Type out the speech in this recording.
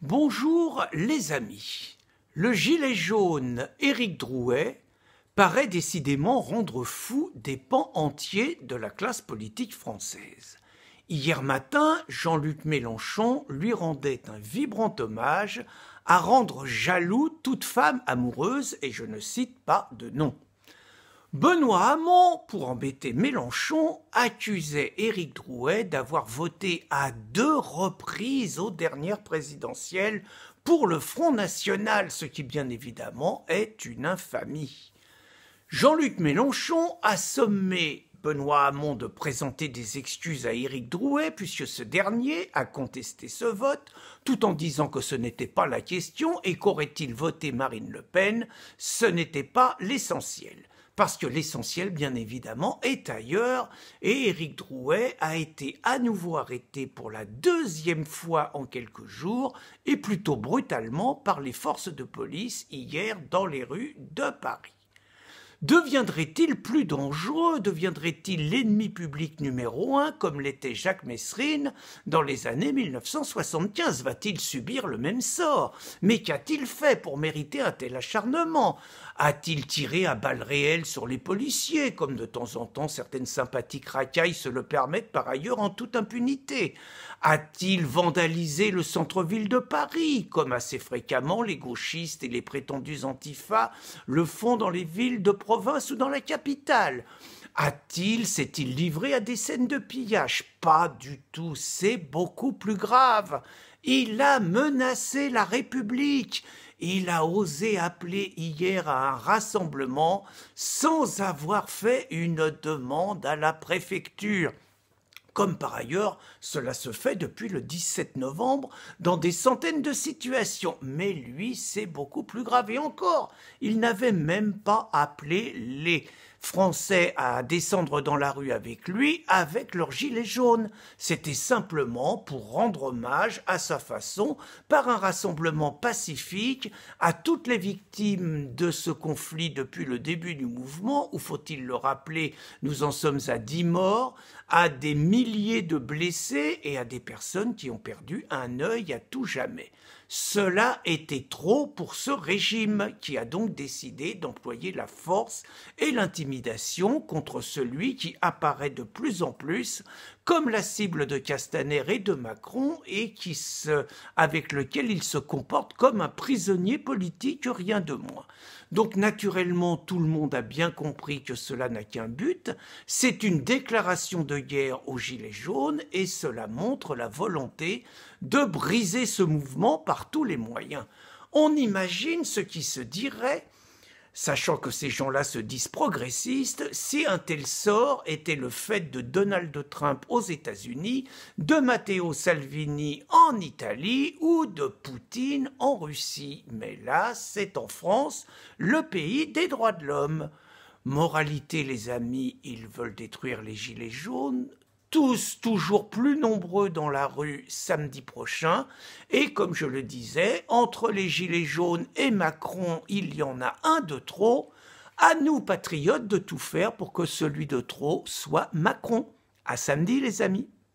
Bonjour les amis. Le gilet jaune Éric Drouet paraît décidément rendre fou des pans entiers de la classe politique française. Hier matin, Jean-Luc Mélenchon lui rendait un vibrant hommage à rendre jaloux toute femme amoureuse, et je ne cite pas de nom. Benoît Hamon, pour embêter Mélenchon, accusait Éric Drouet d'avoir voté à 2 reprises aux dernières présidentielles pour le Front National, ce qui bien évidemment est une infamie. Jean-Luc Mélenchon a sommé Benoît Hamon de présenter des excuses à Éric Drouet, puisque ce dernier a contesté ce vote, tout en disant que ce n'était pas la question et qu'aurait-il voté Marine Le Pen, ce n'était pas l'essentiel. Parce que l'essentiel, bien évidemment, est ailleurs, et Éric Drouet a été à nouveau arrêté pour la 2e fois en quelques jours, et plutôt brutalement par les forces de police hier dans les rues de Paris. Deviendrait-il plus dangereux? Deviendrait-il l'ennemi public numéro 1 comme l'était Jacques Messrine dans les années 1975? Va-t-il subir le même sort? Mais qu'a-t-il fait pour mériter un tel acharnement? A-t-il tiré à balles réelles sur les policiers, comme de temps en temps certaines sympathiques racailles se le permettent par ailleurs en toute impunité? A-t-il vandalisé le centre-ville de Paris, comme assez fréquemment les gauchistes et les prétendus antifas le font dans les villes de province ou dans la capitale? S'est-il livré à des scènes de pillage? Pas du tout, c'est beaucoup plus grave. Il a menacé la République. Il a osé appeler hier à un rassemblement sans avoir fait une demande à la préfecture. Comme par ailleurs, cela se fait depuis le 17 novembre dans des centaines de situations. Mais lui, c'est beaucoup plus grave. Et encore, il n'avait même pas appelé les Français à descendre dans la rue avec lui, avec leur gilet jaune. C'était simplement pour rendre hommage à sa façon, par un rassemblement pacifique, à toutes les victimes de ce conflit depuis le début du mouvement, où, faut-il le rappeler, nous en sommes à 10 morts, à des milliers de blessés et à des personnes qui ont perdu un œil à tout jamais. Cela était trop pour ce régime qui a donc décidé d'employer la force et l'intimidation contre celui qui apparaît de plus en plus comme la cible de Castaner et de Macron et avec lequel il se comporte comme un prisonnier politique, rien de moins. Donc naturellement, tout le monde a bien compris que cela n'a qu'un but, c'est une déclaration de guerre aux Gilets jaunes et cela montre la volonté de briser ce mouvement par tous les moyens. On imagine ce qui se dirait, sachant que ces gens-là se disent progressistes, si un tel sort était le fait de Donald Trump aux États-Unis, de Matteo Salvini en Italie ou de Poutine en Russie. Mais là, c'est en France, le pays des droits de l'homme. Moralité, les amis, ils veulent détruire les gilets jaunes, tous toujours plus nombreux dans la rue samedi prochain. Et comme je le disais, entre les gilets jaunes et Macron, il y en a un de trop. À nous, patriotes, de tout faire pour que celui de trop soit Macron. À samedi, les amis.